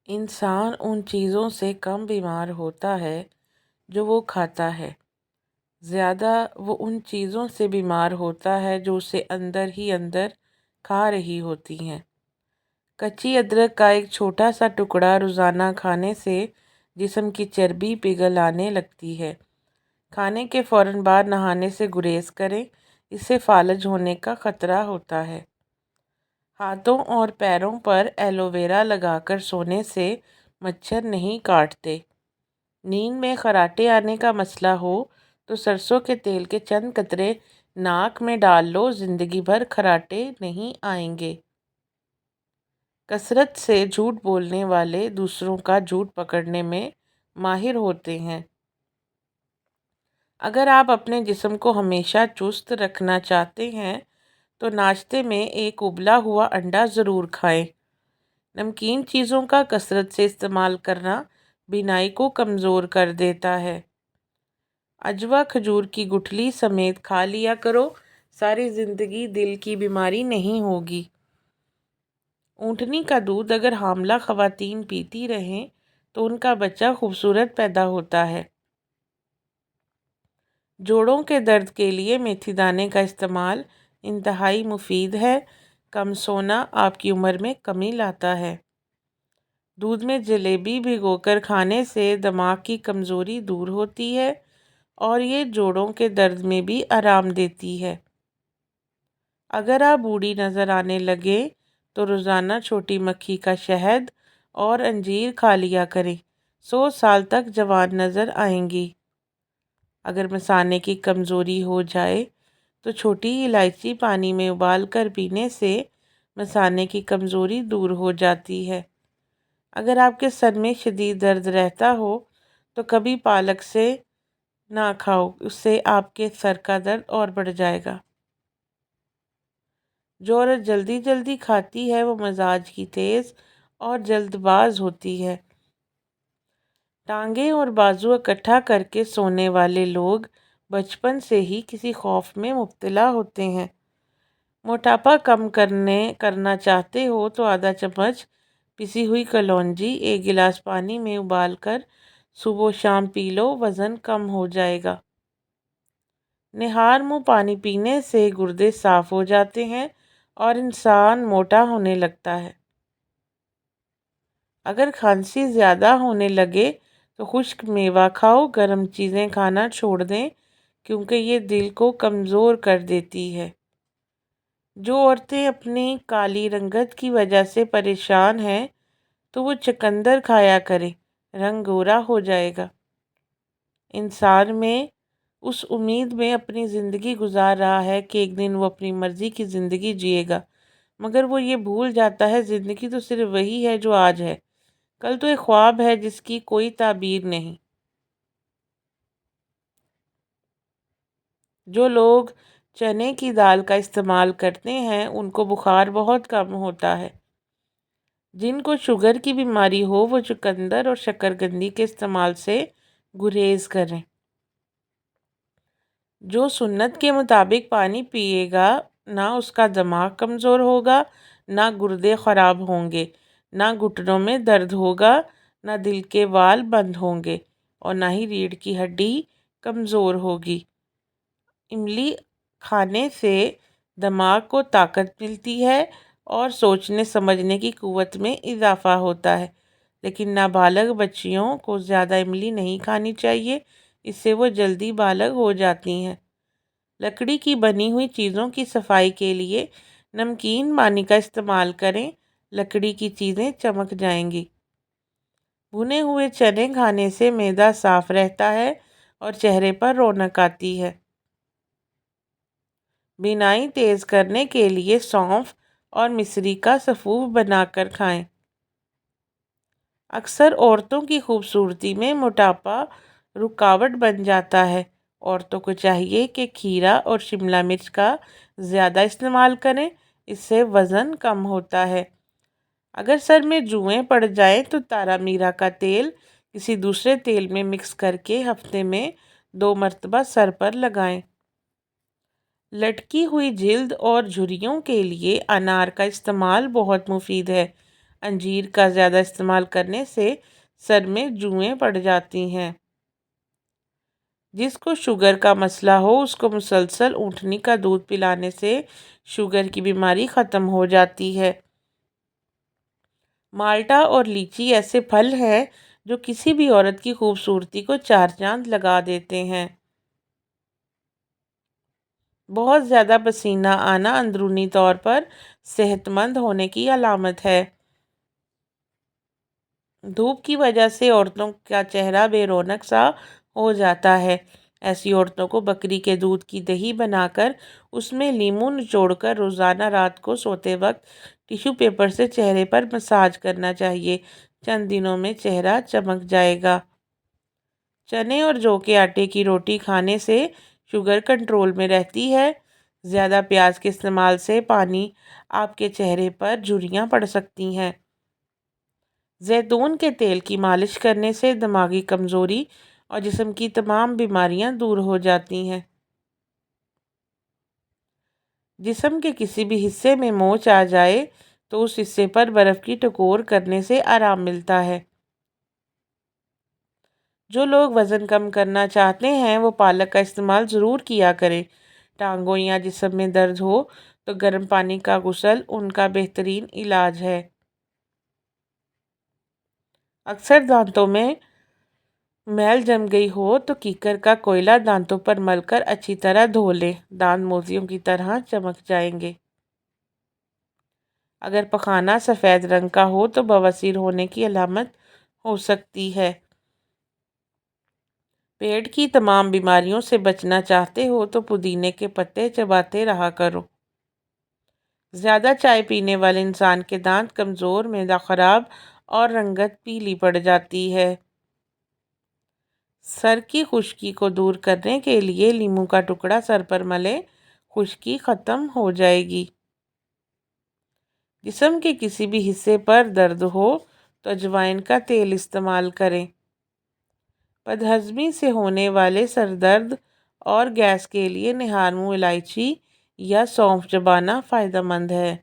انسان ان چیزوں سے کم بیمار ہوتا ہے جو وہ کھاتا ہے، زیادہ وہ ان چیزوں سے بیمار ہوتا ہے جو اسے اندر ہی اندر کھا رہی ہوتی ہیں۔ کچی ادرک کا ایک چھوٹا سا ٹکڑا روزانہ کھانے سے جسم کی چربی پگھل آنے لگتی ہے۔ کھانے کے فوراً بعد نہانے سے گریز کریں، اس سے فالج ہونے کا خطرہ ہوتا ہے۔ ہاتھوں اور پیروں پر ایلو ویرا لگا کر سونے سے مچھر نہیں کاٹتے۔ نیند میں خراٹے آنے کا مسئلہ ہو تو سرسوں کے تیل کے چند قطرے ناک میں ڈال لو، زندگی بھر خراٹے نہیں آئیں گے۔ کثرت سے جھوٹ بولنے والے دوسروں کا جھوٹ پکڑنے میں ماہر ہوتے ہیں۔ اگر آپ اپنے جسم کو ہمیشہ چست رکھنا چاہتے ہیں تو ناشتے میں ایک ابلا ہوا انڈا ضرور کھائیں۔ نمکین چیزوں کا کثرت سے استعمال کرنا بینائی کو کمزور کر دیتا ہے۔ عجوا کھجور کی گٹھلی سمیت کھا لیا کرو، ساری زندگی دل کی بیماری نہیں ہوگی۔ اونٹنی کا دودھ اگر حاملہ خواتین پیتی رہیں تو ان کا بچہ خوبصورت پیدا ہوتا ہے۔ جوڑوں کے درد کے لیے میتھی دانے کا استعمال انتہائی مفید ہے۔ کم سونا آپ کی عمر میں کمی لاتا ہے۔ دودھ میں جلیبی بھگو کر کھانے سے دماغ کی کمزوری دور ہوتی ہے اور یہ جوڑوں کے درد میں بھی آرام دیتی ہے۔ اگر آپ بوڑھی نظر آنے لگے تو روزانہ چھوٹی مکھی کا شہد اور انجیر کھا لیا کریں، 100 سال تک جوان نظر آئیں گی۔ اگر مثانے کی کمزوری ہو جائے تو چھوٹی الائچی پانی میں ابال کر پینے سے مثانے کی کمزوری دور ہو جاتی ہے۔ اگر آپ کے سر میں شدید درد رہتا ہو تو کبھی پالک سے نہ کھاؤ، اس سے آپ کے سر کا درد اور بڑھ جائے گا۔ جو عورت جلدی جلدی کھاتی ہے وہ مزاج کی تیز اور جلد باز ہوتی ہے۔ ٹانگیں اور بازو اکٹھا کر کے سونے والے لوگ بچپن سے ہی کسی خوف میں مبتلا ہوتے ہیں۔ موٹاپا کم کرنا چاہتے ہو تو آدھا چمچ پسی ہوئی کلونجی ایک گلاس پانی میں ابال کر صبح و شام پی لو، وزن کم ہو جائے گا۔ نہار منہ پانی پینے سے گردے صاف ہو جاتے ہیں اور انسان موٹا ہونے لگتا ہے۔ اگر کھانسی زیادہ ہونے لگے تو خشک میوہ کھاؤ، گرم چیزیں کھانا چھوڑ دیں کیونکہ یہ دل کو کمزور کر دیتی ہے۔ جو عورتیں اپنی کالی رنگت کی وجہ سے پریشان ہیں تو وہ چقندر کھایا کریں، رنگ گورا ہو جائے گا۔ انسان میں اس امید میں اپنی زندگی گزار رہا ہے کہ ایک دن وہ اپنی مرضی کی زندگی جیے گا، مگر وہ یہ بھول جاتا ہے زندگی تو صرف وہی ہے جو آج ہے، کل تو ایک خواب ہے جس کی کوئی تعبیر نہیں۔ جو لوگ چنے کی دال کا استعمال کرتے ہیں ان کو بخار بہت کم ہوتا ہے۔ جن کو شوگر کی بیماری ہو وہ چقندر اور شکرقندی کے استعمال سے گریز کریں۔ جو سنت کے مطابق پانی پیے گا نہ اس کا دماغ کمزور ہوگا، نہ گردے خراب ہوں گے، نہ گھٹنوں میں درد ہوگا، نہ دل کے وال بند ہوں گے اور نہ ہی ریڑھ کی ہڈی کمزور ہوگی۔ املی کھانے سے دماغ کو طاقت ملتی ہے اور سوچنے سمجھنے کی قوت میں اضافہ ہوتا ہے، لیکن نابالغ بچیوں کو زیادہ املی نہیں کھانی چاہیے، اس سے وہ جلدی بالغ ہو جاتی ہیں۔ لکڑی کی بنی ہوئی چیزوں کی صفائی کے لیے نمکین پانی کا استعمال کریں، لکڑی کی چیزیں چمک جائیں گی۔ بھنے ہوئے چنے کھانے سے معدہ صاف رہتا ہے اور چہرے پر رونق آتی ہے۔ بینائی تیز کرنے کے لیے سونف اور مصری کا سفوف بنا کر کھائیں۔ اکثر عورتوں کی خوبصورتی میں موٹاپا رکاوٹ بن جاتا ہے۔ عورتوں کو چاہیے کہ کھیرا اور شملہ مرچ کا زیادہ استعمال کریں، اس سے وزن کم ہوتا ہے۔ اگر سر میں جوئیں پڑ جائیں تو تارا میرا کا تیل کسی دوسرے تیل میں مکس کر کے ہفتے میں 2 مرتبہ سر پر لگائیں۔ لٹکی ہوئی جلد اور جھریوں کے لیے انار کا استعمال بہت مفید ہے۔ انجیر کا زیادہ استعمال کرنے سے سر میں جوئیں پڑ جاتی ہیں۔ جس کو شوگر کا مسئلہ ہو اس کو مسلسل اونٹنی کا دودھ پلانے سے شوگر کی بیماری ختم ہو جاتی ہے۔ مالٹا اور لیچی ایسے پھل ہیں جو کسی بھی عورت کی خوبصورتی کو چار چاند لگا دیتے ہیں۔ بہت زیادہ پسینہ آنا اندرونی طور پر صحت مند ہونے کی علامت ہے۔ دھوپ کی وجہ سے عورتوں کا چہرہ بے رونق سا ہو جاتا ہے۔ ایسی عورتوں کو بکری کے دودھ کی دہی بنا کر اس میں لیموں نچوڑ کر روزانہ رات کو سوتے وقت ٹیشو پیپر سے چہرے پر مساج کرنا چاہیے۔ چند دنوں میں چہرہ چمک جائے گا۔ چنے اور جو کے آٹے کی روٹی کھانے سے شوگر کنٹرول میں رہتی ہے۔ زیادہ پیاز کے استعمال سے پانی آپ کے چہرے پر جھریاں پڑ سکتی ہیں۔ زیتون کے تیل کی مالش کرنے سے دماغی کمزوری اور جسم کی تمام بیماریاں دور ہو جاتی ہیں۔ جسم کے کسی بھی حصے میں موچ آ جائے تو اس حصے پر برف کی ٹکور کرنے سے آرام ملتا ہے۔ جو لوگ وزن کم کرنا چاہتے ہیں وہ پالک کا استعمال ضرور کیا کریں۔ ٹانگوں یا جسم میں درد ہو تو گرم پانی کا غسل ان کا بہترین علاج ہے۔ اکثر دانتوں میں میل جم گئی ہو تو کیکر کا کوئلہ دانتوں پر مل کر اچھی طرح دھو لیں۔ دانت موتیوں کی طرح چمک جائیں گے۔ اگر پخانہ سفید رنگ کا ہو تو بواسیر ہونے کی علامت ہو سکتی ہے۔ پیٹ کی تمام بیماریوں سے بچنا چاہتے ہو تو پودینے کے پتے چباتے رہا کرو۔ زیادہ چائے پینے والے انسان کے دانت کمزور، معدہ خراب اور رنگت پیلی پڑ جاتی ہے۔ سر کی خشکی کو دور کرنے کے لیے لیموں کا ٹکڑا سر پر ملیں، خشکی ختم ہو جائے گی۔ جسم کے کسی بھی حصے پر درد ہو تو اجوائن کا تیل استعمال کریں۔ بدہضمی سے ہونے والے سر درد اور گیس کے لیے نہار منہ الائچی یا سونف چبانا فائدہ مند ہے۔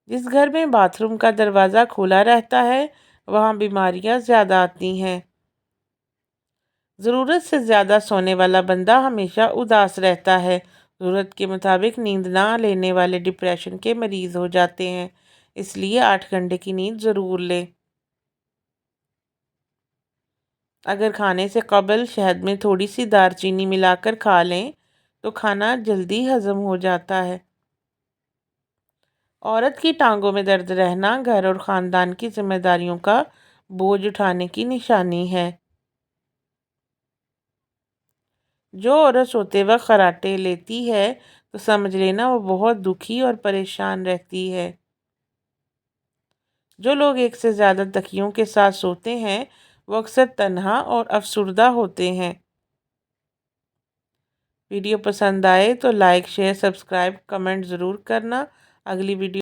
جس گھر میں باتھ روم کا دروازہ کھلا رہتا ہے وہاں بیماریاں زیادہ آتی ہیں۔ ضرورت سے زیادہ سونے والا بندہ ہمیشہ اداس رہتا ہے۔ ضرورت کے مطابق نیند نہ لینے والے ڈپریشن کے مریض ہو جاتے ہیں، اس لیے 8 گھنٹے کی نیند ضرور لیں۔ اگر کھانے سے قبل شہد میں تھوڑی سی دار چینی ملا کر کھا لیں تو کھانا جلدی ہضم ہو جاتا ہے۔ عورت کی ٹانگوں میں درد رہنا گھر اور خاندان کی ذمہ داریوں کا بوجھ اٹھانے کی نشانی ہے۔ جو عورت سوتے وقت خراٹے لیتی ہے تو سمجھ لینا وہ بہت دکھی اور پریشان رہتی ہے۔ جو لوگ ایک سے زیادہ تکیوں کے ساتھ سوتے ہیں وہ اکثر تنہا اور افسردہ ہوتے ہیں۔ ویڈیو پسند آئے تو لائک، شیئر، سبسکرائب، کمنٹ ضرور کرنا۔ اگلی ویڈیو